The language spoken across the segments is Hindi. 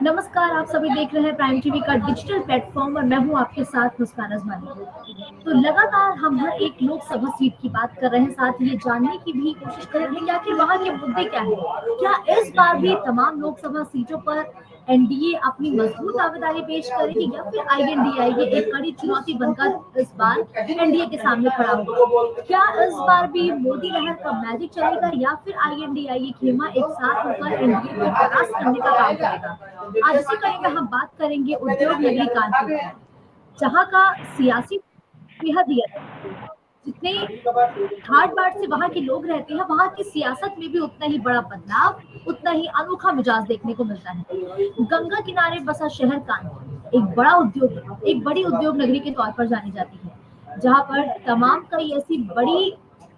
नमस्कार, आप सभी देख रहे हैं प्राइम टीवी का डिजिटल प्लेटफॉर्म और मैं हूं आपके साथ मुस्कान अजमानी। तो लगातार हम हर एक लोकसभा सीट की बात कर रहे हैं, साथ ही ये जानने की भी कोशिश कर रहे हैं कि आखिर वहां के मुद्दे क्या हैं। क्या इस बार भी तमाम लोकसभा सीटों पर एनडीए अपनी मजबूत दावेदारी पेश करेगी या फिर आईएनडीआई एक कड़ी चुनौती बनकर इस बार एनडीए के सामने खड़ा होगा? क्या इस बार भी मोदी लहर का मैजिक चलेगा या फिर आईएनडीआई खेमा एक साथ होकर एनडीए को परास्त करने का काम करेगा? आज इसी कड़ी में हम बात करेंगे उद्योग नगरी कानपुर की, जहाँ का सियासी बेहद ही अलग है। जितने ठाट बाट से वहाँ के लोग रहते हैं, वहाँ की सियासत में भी उतना ही बड़ा बदलाव, उतना ही अनोखा मिजाज देखने को मिलता है। गंगा किनारे बसा शहर कानपुर एक बड़ी उद्योग नगरी के तौर पर जानी जाती है, जहाँ पर तमाम कई ऐसी बड़ी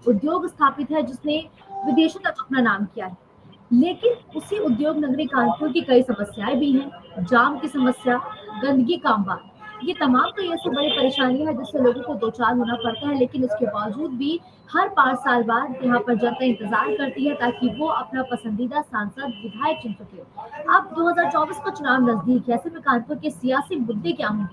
उद्योग स्थापित है जिसने विदेशों तक अपना नाम किया है। लेकिन उसी उद्योग नगरी कानपुर की कई समस्याएं भी हैं। जाम की समस्या, गंदगी का अंबार, ये तमाम कई ऐसी बड़ी परेशानियां हैं जिससे लोगों को दो चार होना पड़ता है। लेकिन इसके बावजूद भी हर 5 साल बाद यहाँ पर जनता इंतजार करती है ताकि वो अपना पसंदीदा सांसद विधायक चुन सके। अब 2024 का चुनाव नजदीक है, ऐसे में कानपुर के सियासी मुद्दे क्या होंगे?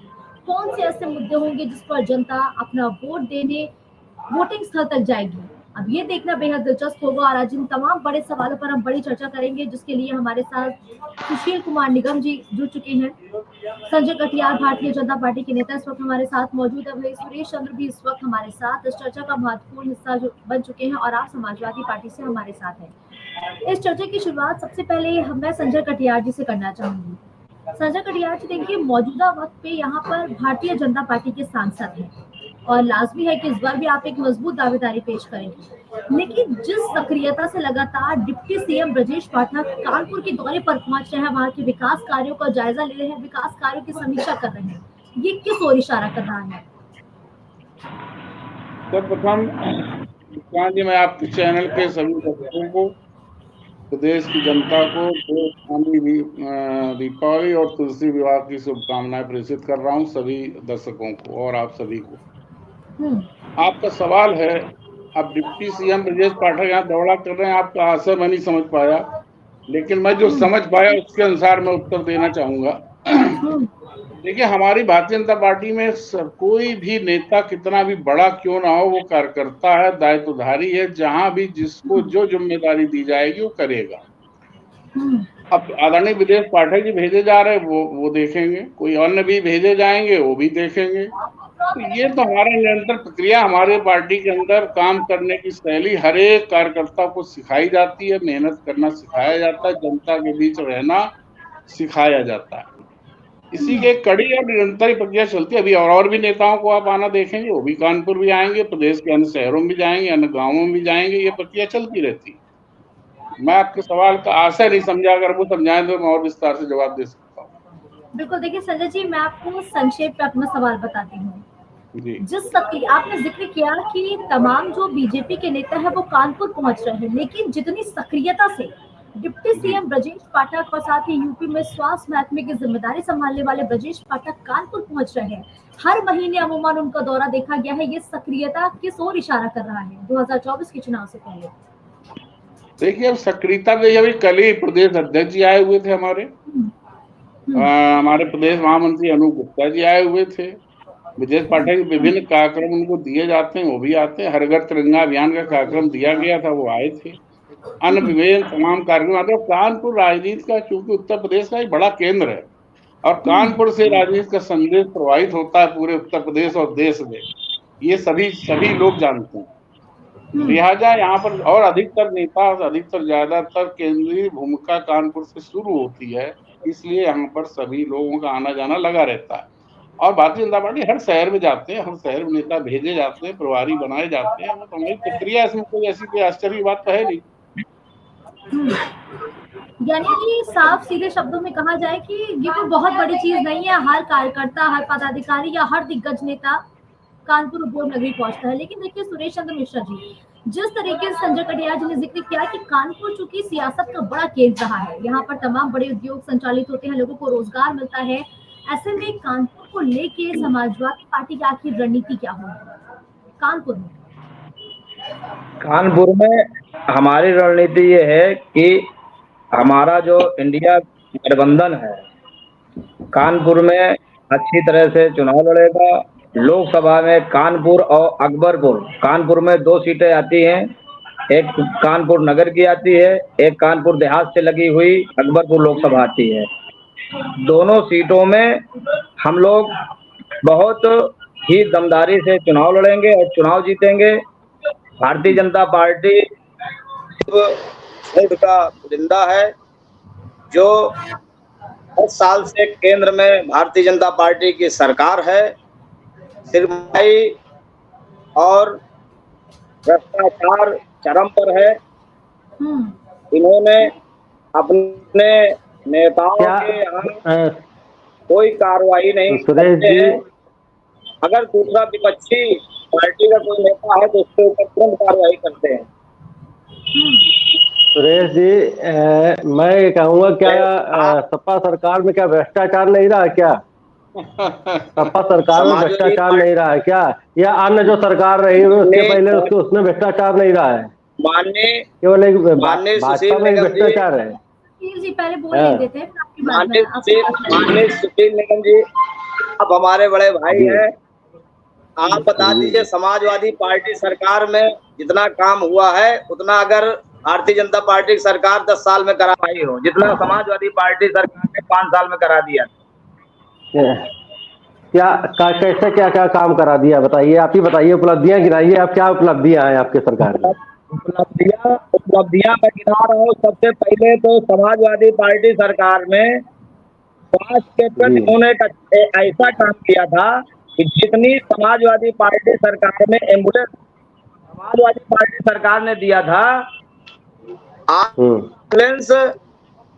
कौन से ऐसे मुद्दे होंगे जिस पर जनता अपना वोट देने वोटिंग स्थल तक जाएगी? अब ये देखना बेहद दिलचस्प होगा और आज इन तमाम बड़े सवालों पर हम बड़ी चर्चा करेंगे, जिसके लिए हमारे साथ सुशील कुमार निगम जी जुड़ चुके हैं। संजय कटियार भारतीय जनता पार्टी के नेता इस वक्त हमारे साथ मौजूद है। वही सुरेश चंद्र भी इस वक्त हमारे साथ इस चर्चा का महत्वपूर्ण हिस्सा बन चुके हैं और आप समाजवादी पार्टी से हमारे साथ हैं। इस चर्चा की शुरुआत सबसे पहले मैं संजय कटियार जी से करना चाहूंगी। संजय कटियार जी, देखिए, मौजूदा वक्त पे यहाँ पर भारतीय जनता पार्टी के सांसद हैं और लाजमी है कि इस बार भी आप एक मजबूत दावेदारी पेश करेंगे। लेकिन जिस सक्रियता से लगातार डिप्टी सीएम ब्रजेश पाठक कानपुर के दौरे पर पहुंच रहे हैं, वहां के विकास कार्यों का जायजा ले रहे हैं, विकास कार्यों की समीक्षा कर रहे हैं, ये किस ओर इशारा कर रहा है? सर्वप्रथम मुस्कान जी, मैं आपके चैनल के सभी दर्शकों को, प्रदेश की जनता को दीपावली और तुलसी विवाह की शुभकामनाएं प्रेषित कर रहा हूं सभी दर्शकों को और आप सभी को। आपका सवाल है, अब डिप्टी सीएम ब्रजेश पाठक यहाँ दौरा कर रहे हैं, आपका आशय मैं नहीं समझ पाया, लेकिन मैं जो समझ पाया उसके अनुसार मैं उत्तर देना चाहूंगा। देखिए, हमारी भारतीय जनता पार्टी में कोई भी नेता कितना भी बड़ा क्यों ना हो, वो कार्यकर्ता है, दायित्वधारी है, जहां भी जिसको जो जिम्मेदारी दी जाएगी वो करेगा। अब आदरणीय विदेश पाठक जी भेजे जा रहे हैं, वो देखेंगे, कोई अन्य भी भेजे जाएंगे वो भी देखेंगे। तो ये तो हमारा निरंतर प्रक्रिया, हमारे पार्टी के अंदर काम करने की शैली हर एक कार्यकर्ता को सिखाई जाती है, मेहनत करना सिखाया जाता है, जनता के बीच रहना सिखाया जाता है। इसी के कड़ी और निरंतर प्रक्रिया चलती है। अभी और भी नेताओं को आप आना देखेंगे, वो भी कानपुर भी आएंगे, प्रदेश के अन्य शहरों में भी जाएंगे, अन्य गांवों में भी जाएंगे, ये प्रक्रिया चलती रहती है। मैं आपके सवाल का आशय नहीं समझा, अगर वो समझाएं तो मैं और विस्तार से जवाब दे सकता हूँ। बिल्कुल, देखिए संजय जी, मैं आपको संक्षेप में अपना सवाल बताती हूँ। आपने जिक्र किया कि तमाम जो बीजेपी के नेता है वो कानपुर पहुंच रहे हैं, लेकिन जितनी सक्रियता से डिप्टी सीएम ब्रजेश पाठक और साथ ही यूपी में स्वास्थ्य महकमे की जिम्मेदारी संभालने वाले ब्रजेश पाठक कानपुर पहुंच रहे हैं, हर महीने अमूमन उनका दौरा देखा गया है, ये सक्रियता किस ओर इशारा कर रहा है 2024 के चुनाव से पहले? देखिए, अब सक्रियता में अभी कल ही प्रदेश अध्यक्ष जी आए हुए थे, हमारे प्रदेश महामंत्री अनूप गुप्ता जी आए हुए थे। ब्रजेश पाठक विभिन्न कार्यक्रम उनको दिए जाते हैं, वो भी आते हैं। हर घर तिरंगा अभियान का कार्यक्रम दिया गया था, वो आए थे। अन्य विभिन्न तमाम कार्यक्रम आते हैं। कानपुर राजनीति का, चूंकि उत्तर प्रदेश का एक बड़ा केंद्र है और कानपुर से राजनीति का संदेश प्रवाहित होता है पूरे उत्तर प्रदेश और देश में, ये सभी लोग जानते हैं। लिहाजा यहाँ पर और अधिकतर नेता, अधिकतर ज्यादातर केंद्रीय भूमिका कानपुर से शुरू होती है, इसलिए यहाँ पर सभी लोगों का आना जाना लगा रहता है। और भारतीय जनता पार्टी हर शहर में जाते हैं, हर शहर में नेता भेजे जाते हैं, प्रभारी बनाए जाते हैं। वो तो हमारी प्रक्रिया, इसमें कोई ऐसी कोई आश्चर्य की बात तो है नहीं। यानी कि साफ सीधे शब्दों में कहा जाए कि ये कोई बहुत बड़ी चीज नहीं है, हर कार्यकर्ता, हर पदाधिकारी या हर दिग्गज नेता कानपुर उद्योग नगरी पहुंचता है। लेकिन देखिए सुरेश चंद्र मिश्रा जी, जिस तरीके से संजय कटियार जी ने जिक्र किया कि कानपुर चूंकि सियासत का बड़ा केंद्र रहा है, यहाँ पर तमाम बड़े उद्योग संचालित होते हैं, लोगों को रोजगार मिलता है, ऐसे में कानपुर को लेके समाजवादी पार्टी की आखिर रणनीति क्या होगी कानपुर में? कानपुर में हमारी रणनीति ये है कि हमारा जो इंडिया गठबंधन है कानपुर में अच्छी तरह से चुनाव लड़ेगा। लोकसभा में कानपुर और अकबरपुर, कानपुर में 2 सीटें आती हैं, एक कानपुर नगर की आती है, एक कानपुर देहात से लगी हुई अकबरपुर लोकसभा आती है। दोनों सीटों में हम लोग बहुत ही दमदारी से चुनाव लड़ेंगे और चुनाव जीतेंगे। भारतीय जनता पार्टी मुल्क का जिंदा है, जो 10 साल से केंद्र में भारतीय जनता पार्टी की सरकार है। सिरमाई और भ्रष्टाचार चरम पर है। इन्होंने अपने नेताओं के यहाँ कोई कार्रवाई नहीं करते हैं। अगर दूसरा विपक्षी पार्टी का कोई नेता है तो उसके ऊपर तुरंत कार्रवाई करते हैं। सुरेश जी, मैं कहूँगा क्या सपा सरकार में क्या भ्रष्टाचार नहीं रहा क्या? सपा सरकार में भ्रष्टाचार नहीं रहा है क्या, या अन्य जो सरकार रही है उसके पहले उसमें भ्रष्टाचार नहीं रहा है? केवल एक भाजपा में भ्रष्टाचार है। जी पहले बोल देते हैं, माननीय सुशील निगम जी, आप हमारे बड़े भाई हैं, आप बता दीजिए समाजवादी पार्टी सरकार में जितना काम हुआ है उतना अगर भारतीय जनता पार्टी की सरकार 10 साल में करा पाई हो जितना समाजवादी पार्टी सरकार ने 5 साल में करा दिया। कैसे क्या क्या काम करा दिया बताइए, आप ही बताइए, उपलब्धियां गिनाइए, आप क्या उपलब्धियां हैं आपके सरकार में? उपलब्धियां मैं गिना रहा हूँ। सबसे पहले तो समाजवादी पार्टी सरकार में स्वास्थ्य के प्रति उन्होंने ऐसा काम किया था कि जितनी समाजवादी पार्टी सरकार में एम्बुलेंस समाजवादी पार्टी सरकार ने दिया था, एम्बुलेंस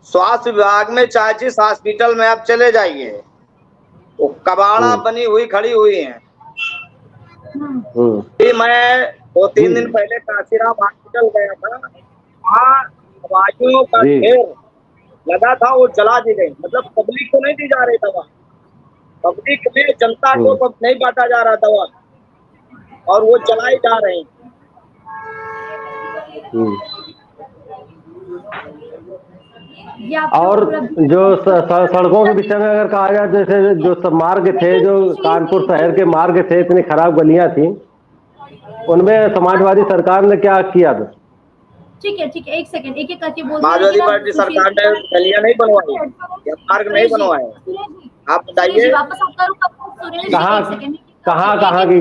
स्वास्थ्य विभाग में चाहे जिस हॉस्पिटल में आप चले जाइए वो कबाड़ा बनी हुई खड़ी हुई है। मैं 2-3 दिन पहले काशीराम हॉस्पिटल गया था, वहाँ दवाइयों का ढेर लगा था, वो जला दी गई। मतलब पब्लिक को नहीं दी जा रही दवा, पब्लिक में जनता को नहीं बांटा जा रहा दवा, और वो जलाई जा रही। और जो सड़कों के विषय में अगर कहा जाए, जैसे जो मार्ग थे, जो कानपुर शहर के मार्ग थे, इतनी खराब गलियां थी, उनमें समाजवादी सरकार ने क्या किया था? ठीक है एक सेकंड, एक करके बोल। समाजवादी पार्टी सरकार ने गलियां नहीं बनवाई, मार्ग नहीं बनवाए। आप बताइए कहाँ की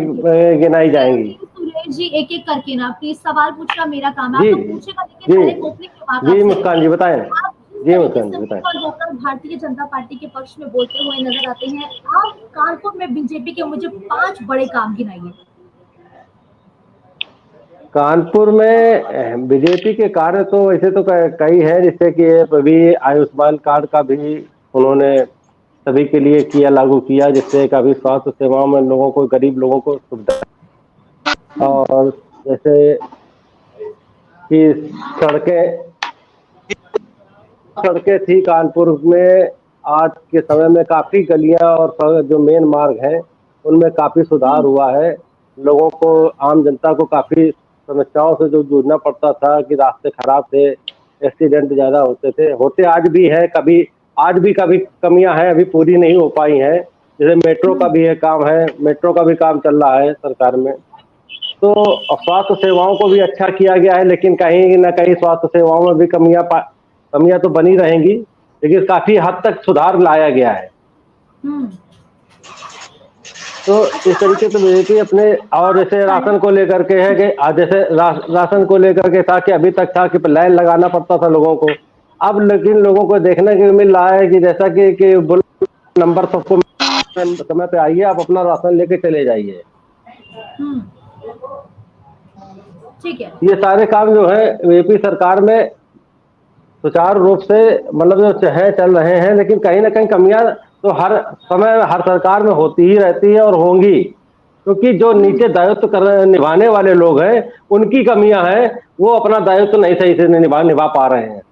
गिनाई जाएंगी? सुरेश जी एक करके ना, प्लीज सवाल पूछना मेरा काम है, आप तो पूछेगा, लेकिन जी मुस्कान जी बताएं। जी मुस्कान जी बताएं। भारतीय जनता पार्टी के पक्ष में बोलते हुए नजर आते हैं, आप कानपुर में बीजेपी के मुझे 5 बड़े काम गिनाइए। कानपुर में बीजेपी के कार्य तो वैसे तो कई है, जैसे कि अभी आयुष्मान कार्ड का भी उन्होंने सभी के लिए किया, लागू किया, जिससे काफी स्वास्थ्य सेवाओं में लोगों को, गरीब लोगों को सुविधा। और जैसे कि सड़कें थी कानपुर में, आज के समय में काफी गलियां और जो मेन मार्ग हैं उनमें काफी सुधार हुआ है। लोगों को, आम जनता को काफी समस्याओं से जो जूझना पड़ता था कि रास्ते खराब थे, एक्सीडेंट ज्यादा होते आज भी है, आज भी कभी कमियां हैं, अभी पूरी नहीं हो पाई हैं। जैसे मेट्रो का भी काम है, मेट्रो का भी काम चल रहा है सरकार में। तो स्वास्थ्य सेवाओं को भी अच्छा किया गया है, लेकिन कहीं ना कहीं स्वास्थ्य सेवाओं में भी कमियां तो बनी रहेंगी, लेकिन काफी हद तक सुधार लाया गया है। तो इस तरीके से बीजेपी अपने, और जैसे राशन को लेकर के है कि जैसे राशन को लेकर के था कि अभी तक था कि लाइन लगाना पड़ता था लोगों को, अब लेकिन लोगों को देखने को मिल रहा है कि जैसा कि नंबर सबको समय पे आइए, आप अपना राशन लेके चले जाइए। ठीक है। ये सारे काम जो है बीजेपी सरकार में सुचारू रूप से मतलब जो है चल रहे हैं, लेकिन कहीं ना कहीं कमियां तो हर समय हर सरकार में होती ही रहती है और होंगी, क्योंकि जो नीचे दायित्व निभाने वाले लोग हैं उनकी कमियां हैं, वो अपना दायित्व नहीं सही से निभा पा रहे हैं।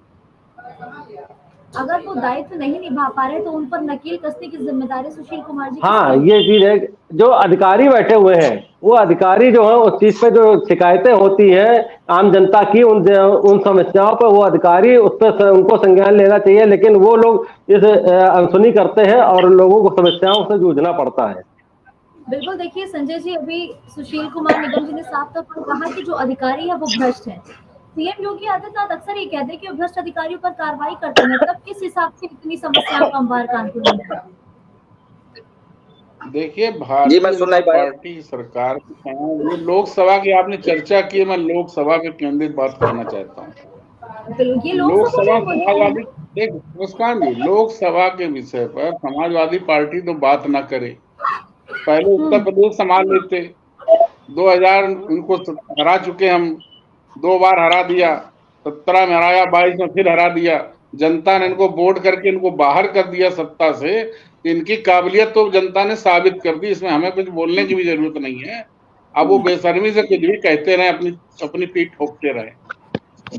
अगर वो दायित्व नहीं निभा पा रहे तो उन पर नकेल कसने की जिम्मेदारी सुशील कुमार जी। हाँ, ये चीज है, जो अधिकारी बैठे हुए हैं वो अधिकारी जो है उस चीज पे जो शिकायतें होती हैं आम जनता की, उन समस्याओं पर वो अधिकारी उस पर उनको संज्ञान लेना चाहिए, लेकिन वो लोग इस अनसुनी करते हैं और लोगों को समस्याओं से जूझना पड़ता है। बिल्कुल, देखिए संजय जी, अभी सुशील कुमार निगम जी ने साफ तौर पर कहा कि जो अधिकारी है वो भ्रष्ट है। सीएम योगी आदित्यनाथ अक्सर ये कहते हैं कि वो भ्रष्ट अधिकारियों पर कार्रवाई करते हैं, तब किस हिसाब से इतनी समस्याओं का अंबार कानपुर में है? देखिए, भारतीय जनता पार्टी सरकार के समय, ये लोकसभा की आपने चर्चा की, मैं लोकसभा पे केंद्रित बात करना चाहता हूँ। लोकसभा समाजवादी, देख मुस्कान जी, लोकसभा के विषय पर समाजवादी पार्टी तो बात ना करे। पहले उत्तर प्रदेश संभाल लेते, 2000 उनको हरा चुके हम, 2 बार हरा दिया, 17 में हराया, 22 में फिर हरा दिया। जनता ने इनको वोट करके इनको बाहर कर दिया सत्ता से। इनकी काबिलियत तो जनता ने साबित कर दी, इसमें हमें कुछ बोलने की भी जरूरत नहीं है। अब वो बेशर्मी से कुछ भी कहते रहे, अपनी पीठ ठोकते रहे।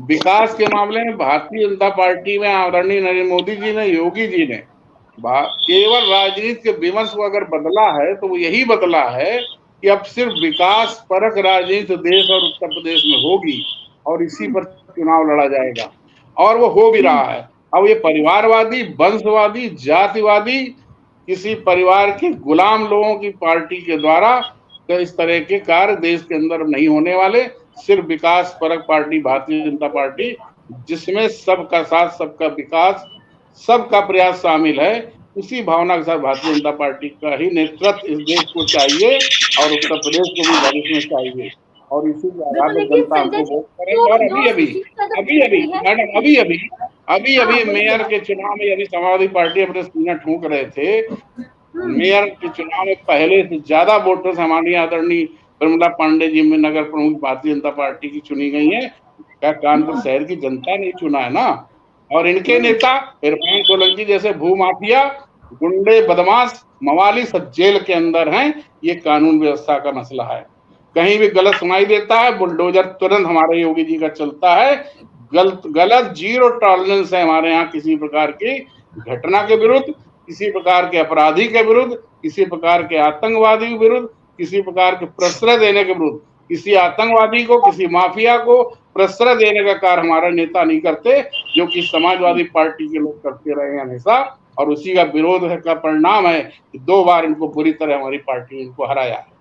विकास के मामले में भारतीय जनता पार्टी में आदरणीय नरेंद्र मोदी जी ने, योगी जी ने केवल राजनीति के विमर्श को अगर बदला है तो वो यही बदला है कि अब सिर्फ विकास परक राजनीति देश और उत्तर प्रदेश में होगी और इसी पर चुनाव लड़ा जाएगा, और वो हो भी रहा है। अब ये परिवारवादी, वंशवादी, जातिवादी, किसी परिवार के गुलाम लोगों की पार्टी के द्वारा तो इस तरह के कार्य देश के अंदर नहीं होने वाले। सिर्फ विकास परक पार्टी भारतीय जनता पार्टी, जिसमें सबका साथ, सबका विकास, सबका प्रयास शामिल है, उसी भावना के साथ भारतीय जनता पार्टी का ही नेतृत्व इस देश को चाहिए और उत्तर प्रदेश को भी भविष्य में चाहिए, और इसी के आधार पर जनता हमको वोट करेगी। और अभी मेयर के चुनाव में अभी समाजवादी पार्टी अपने सीना ठोक रहे थे। मेयर के चुनाव में पहले से ज्यादा वोटर्स हमारी आदरणीय प्रमिला पांडे जी में नगर प्रमुख भारतीय जनता पार्टी की चुनी गई है। क्या कानपुर शहर की जनता ने चुना है ना? और इनके नेता इरफान सोलंकी जैसे भूमाफिया, गुंडे, बदमाश, मवाली सब जेल के अंदर हैं। ये कानून व्यवस्था का मसला है। कहीं भी गलत सुनाई देता है, बुलडोजर तुरंत हमारे योगी जी का चलता है। गलत जीरो टॉलरेंस है हमारे यहाँ किसी प्रकार की घटना के विरुद्ध, किसी प्रकार के अपराधी के विरुद्ध, किसी प्रकार के आतंकवादी के विरुद्ध, किसी प्रकार के प्रश्रय देने के विरुद्ध। किसी आतंकवादी को, किसी माफिया को प्रश्रय देने का कार्य हमारा नेता नहीं करते, जो कि समाजवादी पार्टी के लोग करते रहे हैं हमेशा, और उसी का विरोध का परिणाम है कि 2 बार इनको बुरी तरह हमारी पार्टी ने इनको हराया है।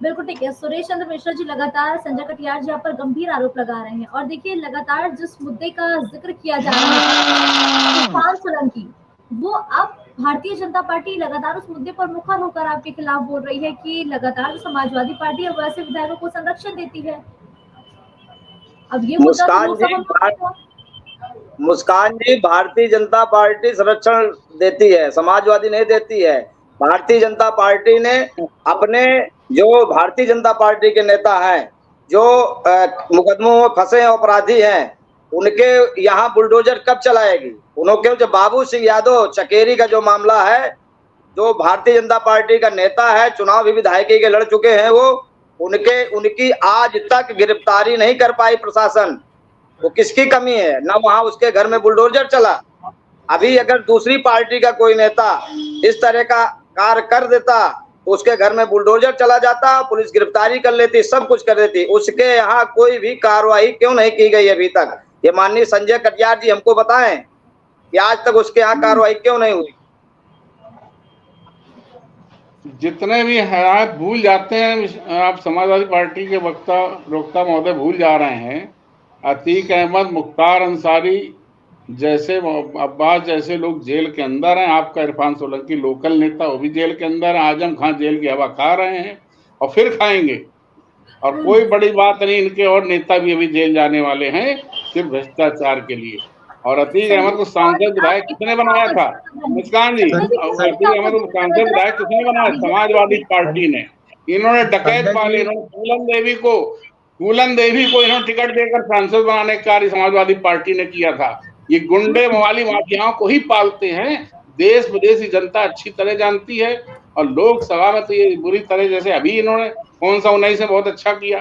बिल्कुल ठीक है। सुरेश चंद्र मिश्रा जी लगातार संजय कटियार जी पर गंभीर आरोप लगा रहे हैं, और देखिए लगातार जिस मुद्दे का जिक्र किया जा रहा है इरफान सोलंकी, वो अब भारतीय जनता पार्टी लगातार उस मुद्दे पर मुखर होकर आपके खिलाफ बोल रही है कि लगातार समाजवादी पार्टी है वैसे विधायकों को संरक्षण देती है। अब ये मुस्कान जी, भारतीय जनता पार्टी संरक्षण देती है, समाजवादी नहीं देती है। भारतीय जनता पार्टी ने अपने जो भारतीय जनता पार्टी के नेता हैं, जो मुकदमों में फंसे अपराधी हैं, उनके यहाँ बुलडोजर कब चलाएगी? उन्होंने जो बाबू सिंह यादव चकेरी का जो मामला है, जो भारतीय जनता पार्टी का नेता है, चुनाव भी विधायकी के लड़ चुके हैं, वो उनकी आज तक गिरफ्तारी नहीं कर पाई प्रशासन। वो किसकी कमी है? ना वहां उसके घर में बुलडोजर चला। अभी अगर दूसरी पार्टी का कोई नेता इस तरह का कार्य कर देता तो उसके घर में बुलडोजर चला जाता, पुलिस गिरफ्तारी कर लेती, सब कुछ कर देती। उसके यहाँ कोई भी कार्रवाई क्यों नहीं की गई अभी तक? ये माननीय संजय कटियार जी हमको बताएं कि आज तक उसके यहाँ कार्रवाई क्यों नहीं हुई? जितने भी हैं भूल जाते हैं, आप समाजवादी पार्टी के वक्ता महोदय भूल जा रहे हैं। अतीक अहमद, मुख्तार अंसारी जैसे, अब्बास जैसे लोग जेल के अंदर हैं। आपका इरफान सोलंकी लोकल नेता, वो भी जेल के अंदर है। आजम खान जेल की हवा खा रहे हैं और फिर खाएंगे, और कोई बड़ी बात नहीं। इनके और नेता भी अभी जेल जाने वाले हैं सिर्फ भ्रष्टाचार के लिए। और अतीक अहमद को सांसद विधायक किसने बनाया था? मुस्कान जी, अतीक अहमद को सांसद विधायक किसने बनाया? समाजवादी पार्टी ने। इन्होंने डकैत वाले, इन्होंने फूलन देवी को इन्होंने टिकट देकर सांसद बनाने का कार्य समाजवादी पार्टी ने किया था। ये गुंडे, मवाली, माफियाओं को ही पालते हैं। देश विदेशी जनता अच्छी तरह जानती है। और लोकसभा में तो ये बुरी तरह, जैसे अभी इन्होंने कौन सा 19 से बहुत अच्छा किया,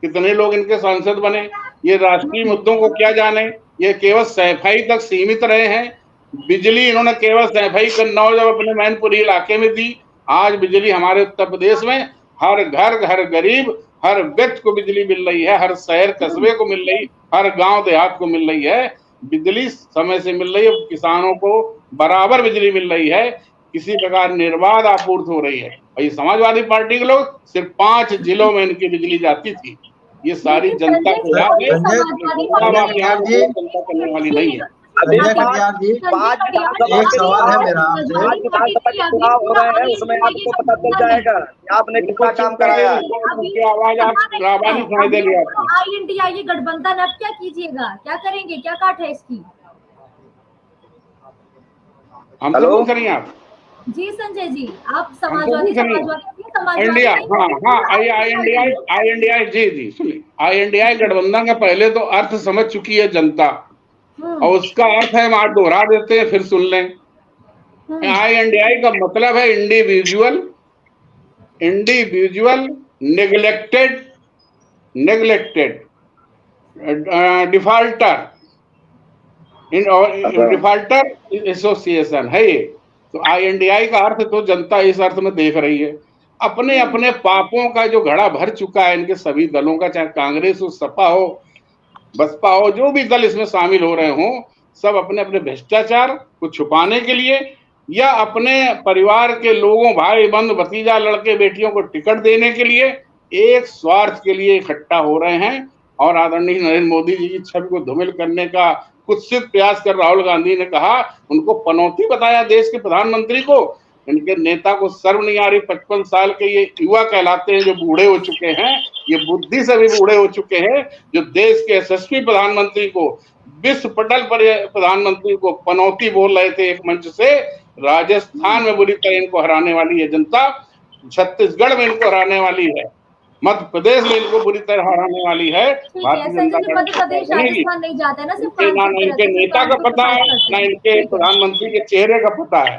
कितने लोग इनके सांसद बने। ये राष्ट्रीय मुद्दों को क्या जाने, ये केवल सैफई तक सीमित रहे हैं। बिजली इन्होंने केवल सैफई का 9 जब अपने मैनपुरी इलाके में दी। आज बिजली हमारे उत्तर प्रदेश में हर घर, हर गरीब, हर व्यक्ति को बिजली मिल रही है। हर शहर कस्बे को मिल रही, हर गांव देहात को मिल रही है। बिजली समय से मिल रही है। किसानों को बराबर बिजली मिल रही है, किसी प्रकार निर्बाध आपूर्ति हो रही है। और ये समाजवादी पार्टी के लोग सिर्फ 5 जिलों में इनकी बिजली जाती थी। ये सारी जनता को याद है, जनता करने वाली नहीं है। संजय कटियार जी, एक सवाल है मेरा आपसे। चुनाव हो रहे हैं, उसमें आपको पता चल जाएगा कि आपने कितना काम कराया है। आवाज आप सुनाई देगी आपको। ऑल इंडिया ये गठबंधन, अब क्या कीजिएगा, क्या करेंगे, क्या काट है इसकी? हमसे पूछ रही हैं आप? जी संजय जी, आप समाजवादी इंडिया, हाँ INDI जी सुनिए, INDI गठबंधन का पहले तो अर्थ समझ चुकी है जनता, और उसका अर्थ है हम आज दोहरा देते हैं, फिर सुन लें। INDI का मतलब है इंडिविजुअल नेग्लेक्टेड डिफाल्टर एसोसिएशन है ये। तो INDI का अर्थ तो जनता इस अर्थ में देख रही है। अपने अपने पापों का जो घड़ा भर चुका है इनके सभी दलों का, चाहे कांग्रेस हो, सपा हो, बसपा हो, जो भी दल इसमें शामिल हो रहे हों, सब अपने अपने भ्रष्टाचार को छुपाने के लिए या अपने परिवार के लोगों, भाई बंधु भतीजा, लड़के बेटियों को टिकट देने के लिए, एक स्वार्थ के लिए इकट्ठा हो रहे हैं। और आदरणीय नरेंद्र मोदी जी की छवि को धूमिल करने का कुत्सित प्रयास कर राहुल गांधी ने कहा, उनको पनौती बताया देश के प्रधानमंत्री को। इनके नेता को शर्म नहीं आ रही? 55 साल के ये युवा कहलाते हैं जो बूढ़े हो चुके हैं, ये बुद्धि से भी बूढ़े हो चुके हैं, जो देश के यशस्वी प्रधानमंत्री को, विश्व पटल पर प्रधानमंत्री को पनौती बोल रहे थे एक मंच से। राजस्थान में बुरी तरह इनको हराने वाली है जनता, छत्तीसगढ़ में इनको हराने वाली है, मध्य प्रदेश में इनको बुरी तरह हराने वाली है। भारतीय जनता पार्टी ना इनके नेता का पता है, ना इनके प्रधानमंत्री के चेहरे का पता है।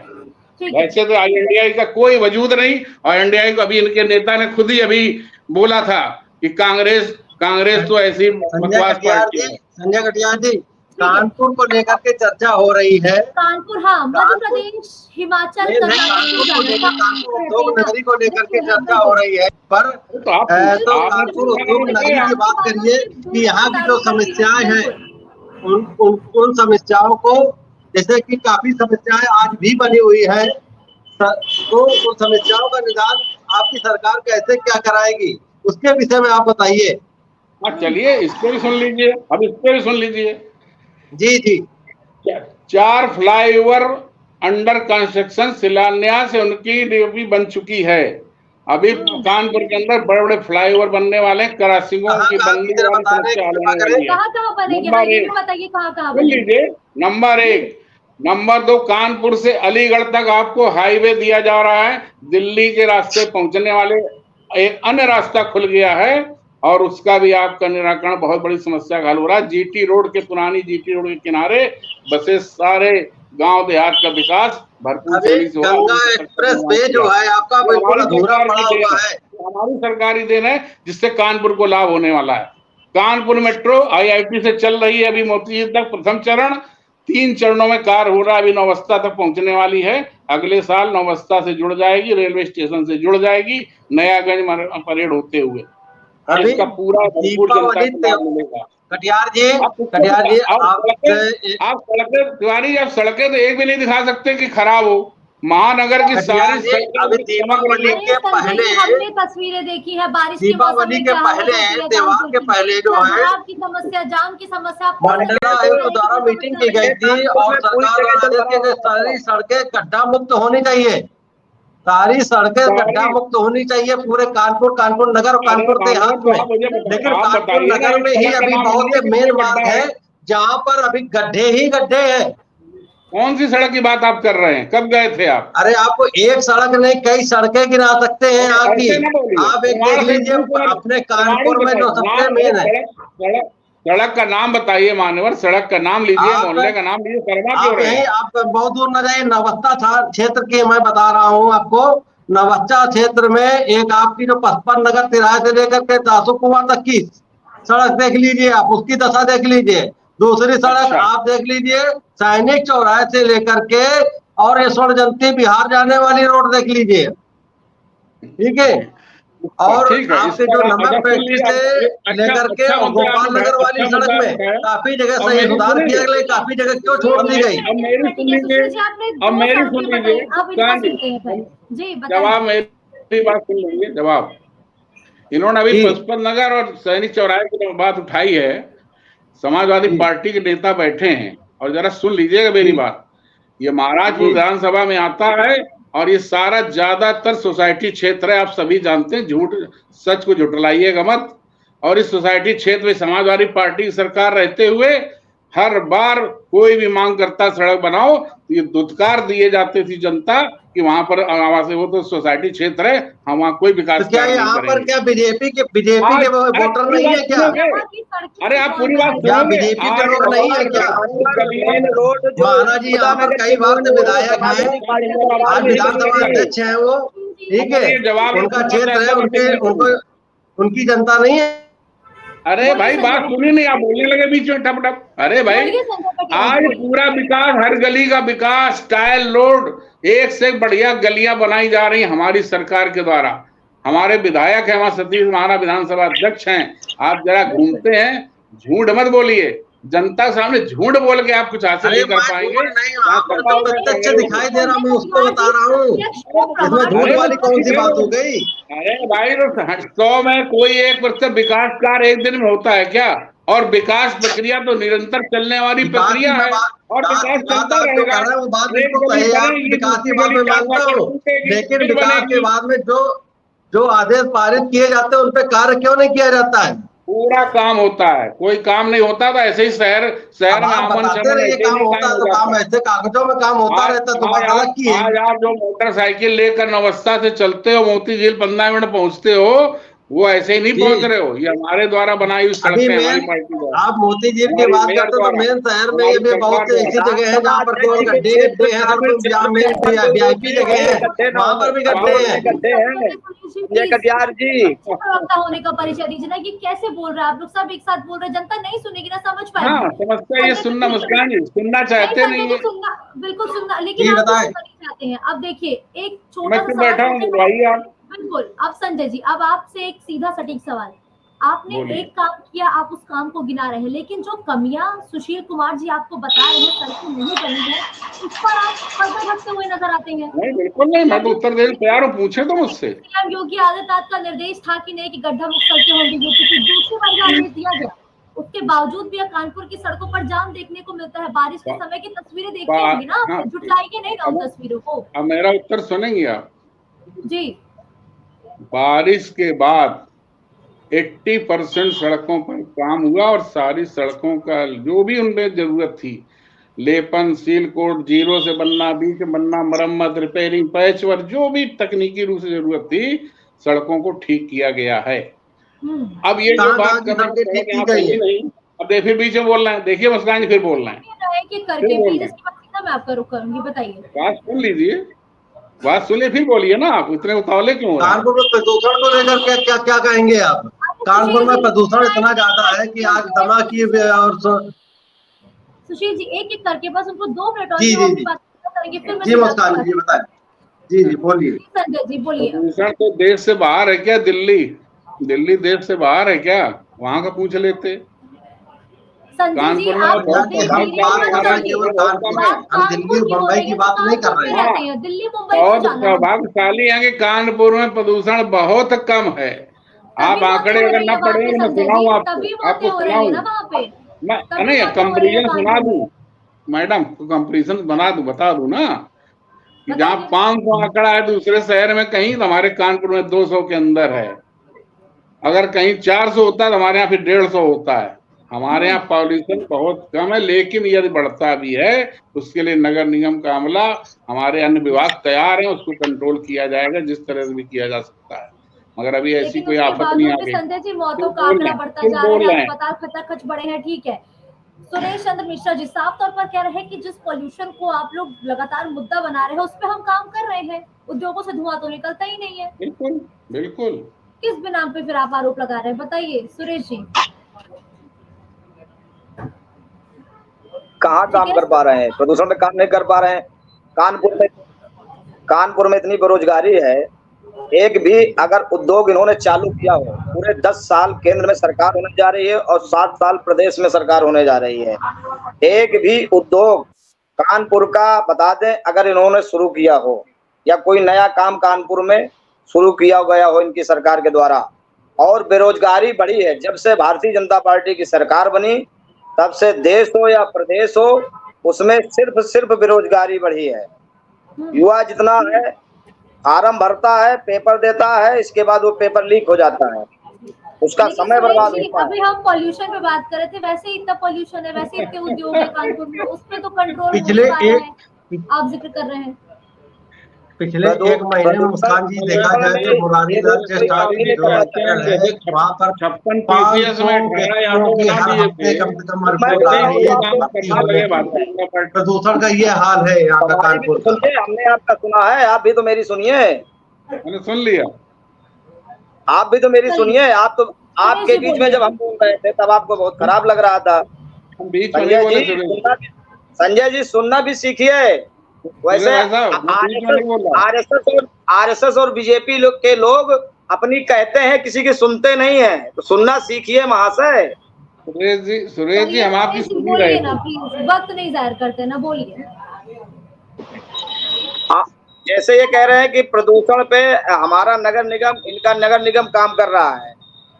वैसे तो INDI का कोई वजूद नहीं, और INDI को अभी इनके नेता ने खुद ही अभी बोला था कि कांग्रेस तो ऐसी बकवास पार्टी है। संजय कटियार जी, कानपुर को लेकर के चर्चा हो रही है। कानपुर, हाँ, मध्य प्रदेश, हिमाचल, उद्योग नगरी को लेकर के चर्चा हो रही है, पर तो कानपुर उद्योग नगरी की बात करिए कि यहाँ की जो समस्याएं हैं उन समस्याओं को, जैसे कि काफी समस्याएं आज भी बनी हुई है, तो उन समस्याओं का निदान आपकी सरकार कैसे क्या कराएगी, उसके विषय में आप बताइए। चलिए इसको भी सुन लीजिए, अब इसको भी सुन लीजिए। जी 4 फ्लाईओवर अंडर कंस्ट्रक्शन, शिलान्यास उनकी ड्यूटी बन चुकी है। अभी कानपुर के अंदर बड़े बड़े फ्लाईओवर बनने वाले हैं, क्रॉसिंगों की बनने लीजिए। नंबर 1, नंबर 2, कानपुर से अलीगढ़ तक आपको हाईवे दिया जा रहा है। दिल्ली के रास्ते पहुंचने वाले एक अन्य रास्ता खुल गया है, और उसका भी आपका निराकरण बहुत बड़ी समस्या का हल हो रहा है। GT रोड के, पुरानी GT रोड के किनारे बसे सारे गांव देहात का विकास भरपूर गंगा एक्सप्रेस वे जो है आपका बिल्कुल अधूरा पड़ा हुआ है। हमारी सरकारी देन है, जिससे कानपुर को लाभ होने वाला है। कानपुर मेट्रो IIT से चल रही है अभी मोती तक, प्रथम चरण, 3 चरणों में कार्य हो रहा है, अभी नौबस्ता तक पहुंचने वाली है। अगले साल नौबस्ता से जुड़ जाएगी, रेलवे स्टेशन से जुड़ जाएगी, नयागंज परेड होते हुए। अभी इसका पूरा दीपावली कटियार जी आप सड़कें, तिवारी आप सड़कें तो एक भी नहीं दिखा सकते कि खराब हो। महानगर की सारी अभी दीपावली के पहले, हमने तस्वीरें देखी है, बारिश दीपावली के पहले, त्योहार के पहले जो है की समस्या, जाम की समस्या, मंडल आयुक्त द्वारा मीटिंग की गई थी, और सरकार सारी सड़कें गड्ढा मुक्त होनी चाहिए, सारी सड़कें गड्ढा मुक्त होनी चाहिए पूरे कानपुर नगर और कानपुर देहात में। लेकिन कानपुर नगर में ही अभी बहुत से मेन मार्ग है जहाँ पर अभी गड्ढे ही गड्ढे हैं। कौन सी सड़क की बात आप कर रहे हैं? कब गए थे आप? अरे आपको एक सड़क नहीं, कई सड़कें गिना सकते हैं यहाँ की। आप एक देख लीजिए अपने कानपुर में जो सबसे मेन है। सड़क का नाम बताइए मान्यवर, सड़क का नाम लीजिए, मोहल्ले का नाम लीजिए, शर्मा क्यों रहे हैं? आप बहुत दूर न जाइए, नवस्ता क्षेत्र की मैं बता रहा हूँ आपको। नवस्ता क्षेत्र में एक आपकी जो 55 नगर तिराहे से लेकर के दासू कुमार तक की सड़क देख लीजिए, आप उसकी दशा देख लीजिए। दूसरी सड़क आप देख लीजिए, सैनिक चौराहे से लेकर के और यशवंत जयंती बिहार जाने वाली रोड देख लीजिए, ठीक है। और ठीक है, आपके जो नमक फैक्ट्री से लेकर के गोपाल नगर वाली सड़क में काफी जगह सही सुधार किया गया, काफी जगह क्यों छोड़ दी गई? अब मेरी सुन लीजिए, जवाब मेरी बात सुन लीजिए, जवाब इन्होंने अभी 55 नगर और सैनिक चौराहे की बात उठाई है। समाजवादी पार्टी के नेता बैठे हैं और जरा सुन लीजिएगा मेरी बात। ये महाराजपुर विधानसभा में आता है और ये सारा ज्यादातर सोसाइटी क्षेत्र है, आप सभी जानते हैं, झूठ सच को झुठलाइएगा मत। और इस सोसाइटी क्षेत्र में समाजवादी पार्टी की सरकार रहते हुए हर बार कोई भी मांग करता सड़क बनाओ तो ये दुत्कार दिए जाते थी जनता कि वहां पर आवास, वो तो सोसाइटी क्षेत्र है, हम वहाँ कोई विकास तो क्या यहाँ पर क्या बीजेपी के वोटर नहीं है क्या? अरे आप पूरी बात क्या बीजेपी के लोग नहीं है क्या? महाराज जी यहाँ पर कई बार से विधायक हैं, आज विधानसभा अध्यक्ष है वो, ठीक है, उनका क्षेत्र है, उनको उनकी जनता नहीं है। अरे भाई बात सुनी नहीं, आप बोलने लगे बीच में टप टप। अरे भाई आज पूरा विकास, हर गली का विकास, टाइल रोड, एक से बढ़िया गलियां बनाई जा रही हमारी सरकार के द्वारा। हमारे विधायक है वहां, सतीश महाना विधानसभा अध्यक्ष हैं। आप जरा घूमते हैं, झूठ मत बोलिए, जनता के सामने झूठ बोल के आप कुछ हासिल नहीं कर पाएंगे। प्रत्यक्ष दिखाई दे रहा, मैं उसको बता रहा हूँ, इसमें झूठ वाली कौन सी बात हो गई? अरे भाई 100 में कोई 1% विकास कार्य एक दिन में होता है क्या? और विकास प्रक्रिया तो निरंतर चलने वाली प्रक्रिया है और विकास चलता रहेगा। वो बात बिल्कुल सही है, विकास की बात में मानता हूँ, लेकिन विकास के बाद में जो आदेश पारित किए जाते हैं उन पे कार्य क्यों नहीं किया जाता है? पूरा काम होता है, कोई काम नहीं होता था ऐसे ही शहर में काम होता है, तो काम ऐसे कागजों में काम होता रहता तो बात अलग की है। आज आप जो मोटरसाइकिल लेकर नवस्था से चलते हो, मोती झील 15 मिनट पहुंचते हो, वो ऐसे ही नहीं पहुंच रहे हो, ये हमारे द्वारा बनाई हुई सड़कें हमारी पार्टी द्वारा। आप मोती झील की बात करते तो मेन शहर में ये भी बहुत ऐसी जगह है जहाँ पर केवल गड्ढे हैं, जहाँ मेन वीआईपी जगह है वहाँ पर भी गड्ढे हैं। ये कटियार जी होने का परिचय दीजिए ना कि कैसे बोल रहे हैं आप लोग, सब एक साथ बोल रहे हैं, जनता नहीं सुनेगी ना, समझ पाएगी। हाँ, समझता है, ये सुनना मुस्कान जी सुनना चाहते नहीं है, बिल्कुल सुनना, लेकिन आप चाहते हैं। अब देखिए एक छोटा सा बैठा हूँ भाई, आप बिल्कुल। अब संजय जी, अब आपसे एक सीधा सटीक सवाल, आपने एक काम किया, आप उस काम को गिना रहे हैं, लेकिन जो कमियां सुशील कुमार जी आपको बता रहे हैं सड़कें नहीं बनी है, उस पर आप पर्दा ढकते हुए नजर आते हैं। नहीं बिल्कुल नहीं, मैं तो उत्तर देने तैयार हूँ, पूछे तो मुझसे। योगी आदित्यनाथ का निर्देश था कि नहीं कि गड्ढा मुक्त सड़कें होंगी, दूसरी बार आदेश दिया गया, उसके बावजूद भी कानपुर की सड़कों पर जाम देखने को मिलता है। बारिश के समय की तस्वीरें देखी होंगी ना, आप झुठलाइए नहीं ना उन तस्वीरों को। अब मेरा उत्तर सुनेंगे आप जी। बारिश के बाद 80% सड़कों पर काम हुआ और सारी सड़कों का जो भी उनमें जरूरत थी, लेपन, सील कोट, जीरो से बनना, बीच बनना, मरम्मत, रिपेयरिंग, पैच वर्क, जो भी तकनीकी रूप से जरूरत थी, सड़कों को ठीक किया गया है। अब ये जो बात कर रहे हैं, अब फिर बीच में बोल रहे हैं, देखिए मुस्कान जी फिर बोल रहे हैं, मैं आपका रुक करूंगी, बताइए। बात सुन लीजिए, बात सुनिए फिर बोलिए ना, आप इतने उतावले क्यों? कानपुर में प्रदूषण को लेकर क्या क्या कहेंगे आप? कानपुर में प्रदूषण इतना ज्यादा है कि आज दमा की और सुशील जी एक करके बस उनको 2 मिनट और बात करेंगे, फिर जी मुस्कान जी बताएं। जी बोलिए। संजय जी बोलिए। प्रदूषण तो देश से बाहर है क्या? दिल्ली देश से बाहर है क्या? वहाँ का पूछ लेते। कानपुर में हम दिल्ली मुंबई की बात नहीं कर रहे हैं, दिल्ली मुंबई बहुत प्रभावशाली है कि कानपुर में प्रदूषण बहुत कम है। आप आंकड़े अगर न पढ़े मैं सुनाऊं आपको सुनाऊं, नहीं कंपेरिजन सुना दूं मैडम, तो कंपेरिजन बता दूं ना कि जहाँ 500 आंकड़ा है दूसरे शहर में कहीं, तो हमारे कानपुर में 200 के अंदर है। अगर कहीं 400 होता है तो हमारे यहाँ फिर 150 होता है। हमारे यहाँ पॉल्यूशन बहुत कम है, लेकिन यदि बढ़ता भी है उसके लिए नगर निगम का अमला, हमारे अन्य विभाग तैयार है, उसको कंट्रोल किया जाएगा जिस तरह से भी किया जा सकता है, मगर अभी ऐसी कोई आफत नहीं आ गई। संजय जी मौतों का आंकड़ा बढ़ता जा रहा है, अस्पताल खर्च बढ़े हैं, ठीक है। सुरेश चंद्र मिश्रा जी साफ तौर पर कह रहे हैं कि जिस पॉल्यूशन को आप लोग लगातार मुद्दा बना रहे हैं उस पर हम काम कर रहे हैं, उद्योगों से धुआं तो निकलता ही नहीं है। बिल्कुल। किस बिना पे फिर आप आरोप लगा रहे हैं, बताइए सुरेश जी। कहाँ काम कर पा रहे हैं? प्रदूषण में काम नहीं कर पा रहे हैं। कानपुर में इतनी बेरोजगारी है, एक भी अगर उद्योग इन्होंने चालू किया हो, पूरे 10 साल केंद्र में सरकार होने जा रही है और 7 साल प्रदेश में सरकार होने जा रही है, एक भी उद्योग कानपुर का बता दें अगर इन्होंने शुरू किया हो या कोई नया काम कानपुर में शुरू किया गया हो इनकी सरकार के द्वारा। और बेरोजगारी बढ़ी है जब से भारतीय जनता पार्टी की सरकार बनी, तब से देश हो या प्रदेश हो उसमें सिर्फ बेरोजगारी बढ़ी है। युवा जितना है फार्म भरता है, पेपर देता है, इसके बाद वो पेपर लीक हो जाता है, उसका समय बर्बाद होता है। अभी हम पॉल्यूशन पे बात कर रहे थे, वैसे ही इतना पॉल्यूशन है, वैसे इतने उद्योग है कानपुर में, उस पे तो कंट्रोल पिछले आप जिक्र कर रहे हैं। पिछले 1 महीने में मुस्कान जी देखा जाए तो मुरारीलाल जो स्टार्टिंग जो है वहाँ पर 56 PCS में 18 यादों की हर हफ्ते कम से कम रिपोर्ट आ रही है। प्रदूषण का ये हाल है यहाँ का कानपुर का। हमने आपका सुना है, आप भी तो मेरी सुनिए। मैंने सुन लिया, आप भी तो मेरी सुनिए। आप तो आपके बीच में जब हम बोल रहे थे तब आपको बहुत खराब लग रहा था। संजय जी सुनना भी सीखिए। वैसे आरएसएस और बीजेपी के लोग अपनी कहते हैं, किसी की सुनते नहीं है, तो सुनना सीखिए महाशय। सुरेश जी हम आपकी सुन ही रहे ना, वक्त नहीं जाहिर करते ना, बोलिए। जैसे ये कह रहे हैं कि प्रदूषण पे हमारा नगर निगम, इनका नगर निगम काम कर रहा है।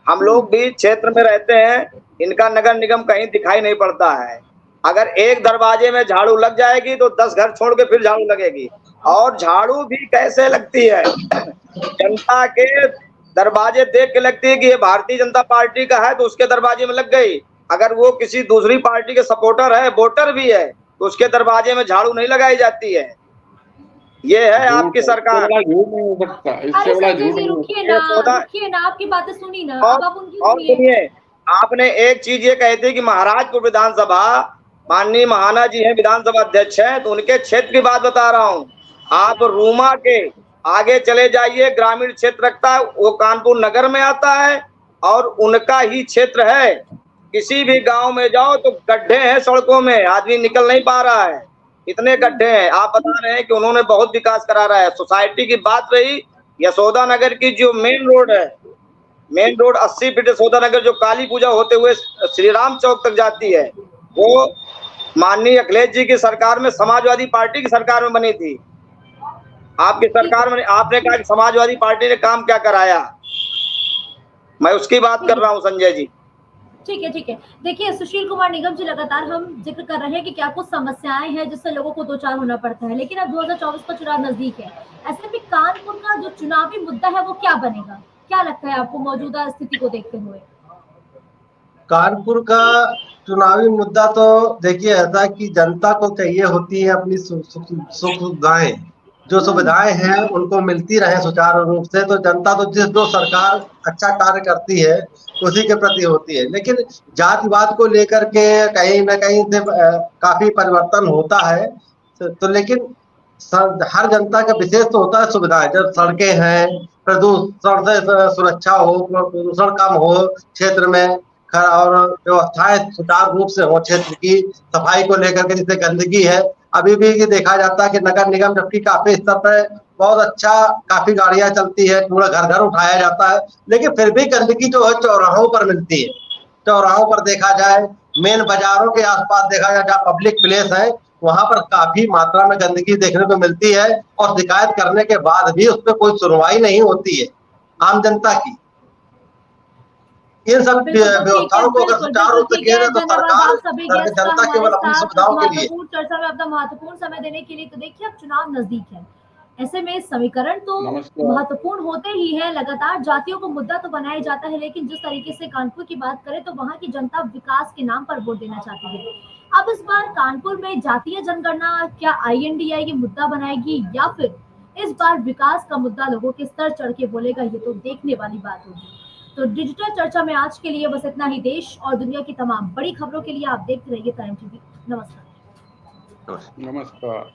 हम लोग भी क्षेत्र में रहते हैं, इनका नगर निगम कहीं दिखाई नहीं पड़ता है। अगर एक दरवाजे में झाड़ू लग जाएगी तो 10 घर छोड़ के फिर झाड़ू लगेगी। और झाड़ू भी कैसे लगती है, जनता के दरवाजे देख के लगती है कि ये भारतीय जनता पार्टी का है तो उसके दरवाजे में लग गई। अगर वो किसी दूसरी पार्टी के सपोर्टर है, वोटर भी है, तो उसके दरवाजे में झाड़ू नहीं लगाई जाती है। ये है आपकी सरकार। रुकिए ना, आपकी बातें सुनी ना, अब आप उनकी सुनिए। आपने एक चीज ये कही थी कि महाराजपुर विधानसभा, माननीय महाना जी हैं विधानसभा अध्यक्ष हैं, तो उनके क्षेत्र की बात बता रहा हूँ। आप रूमा के आगे चले जाइए, ग्रामीण क्षेत्र रखता है, वो कानपुर नगर में आता है और उनका ही क्षेत्र है। किसी भी गांव में जाओ तो गड्ढे हैं सड़कों में, आदमी निकल नहीं पा रहा है, इतने गड्ढे हैं। आप बता रहे हैं कि उन्होंने बहुत विकास करा रहा है। सोसाइटी की बात रही, यशोदा नगर की जो मेन रोड है, मेन रोड 80 फीट यशोदा नगर जो काली पूजा होते हुए श्री राम चौक तक जाती है, वो माननीय अखिलेश जी की सरकार में, समाजवादी पार्टी की सरकार में बनी थी। आपकी सरकार में आपने कहा कि समाजवादी पार्टी ने काम क्या कराया, मैं उसकी बात कर रहा हूँ संजय जी। ठीक है। देखिए सुशील कुमार निगम जी, लगातार हम जिक्र कर रहे हैं कि क्या कुछ समस्याएं हैं जिससे लोगों को दो चार होना पड़ता है, लेकिन अब 2024 का चुनाव नजदीक है। ऐसे में कानपुर का जो चुनावी मुद्दा है वो क्या बनेगा, क्या लगता है आपको मौजूदा स्थिति को देखते हुए? कानपुर का चुनावी मुद्दा तो देखिए ऐसा कि जनता को चाहिए होती है अपनी सुविधाएं, जो सुविधाएं हैं उनको मिलती रहे सुचारू रूप से। तो जनता तो जो सरकार अच्छा कार्य करती है उसी के प्रति होती है। लेकिन जातिवाद को लेकर के कहीं न कहीं से काफी परिवर्तन होता है। तो लेकिन हर जनता का विशेष तो होता है सुविधाएं, जब सड़कें हैं, प्रदूषण से सुरक्षा हो, प्रदूषण कम हो क्षेत्र में, और व्यवस्थाएं सुचारू रूप से हो, क्षेत्र की सफाई को लेकर के, जैसे गंदगी है अभी भी देखा जाता है कि नगर निगम जबकि काफी स्तर पर बहुत अच्छा, काफी गाड़ियां चलती है, पूरा घर घर उठाया जाता है, लेकिन फिर भी गंदगी जो है चौराहों पर मिलती है। चौराहों पर देखा जाए, मेन बाजारों के आसपास देखा जाए, जहाँ पब्लिक प्लेस है वहां पर काफी मात्रा में गंदगी देखने को मिलती है और शिकायत करने के बाद भी उस पर कोई सुनवाई नहीं होती है आम जनता की। इन सब व्यवस्थाओं को अगर सुचारू रूप से किया जाए तो सरकार जनता केवल अपनी सुविधाओं के लिए। चर्चा में अपना महत्वपूर्ण समय देने के लिए। तो देखिए अब चुनाव नजदीक है, ऐसे में समीकरण तो महत्वपूर्ण होते ही है। लगातार जातियों को मुद्दा तो बनाया जाता है, लेकिन जिस तरीके से कानपुर की बात करें तो वहां की जनता विकास के नाम पर वोट देना चाहती है। अब इस बार कानपुर में जातीय जनगणना क्या INDI ये मुद्दा बनाएगी या फिर इस बार विकास का मुद्दा लोगों के स्तर चढ़ के बोलेगा, ये तो देखने वाली बात होगी। तो डिजिटल चर्चा में आज के लिए बस इतना ही। देश और दुनिया की तमाम बड़ी खबरों के लिए आप देखते रहिए प्राइम टीवी। नमस्कार। नमस्कार।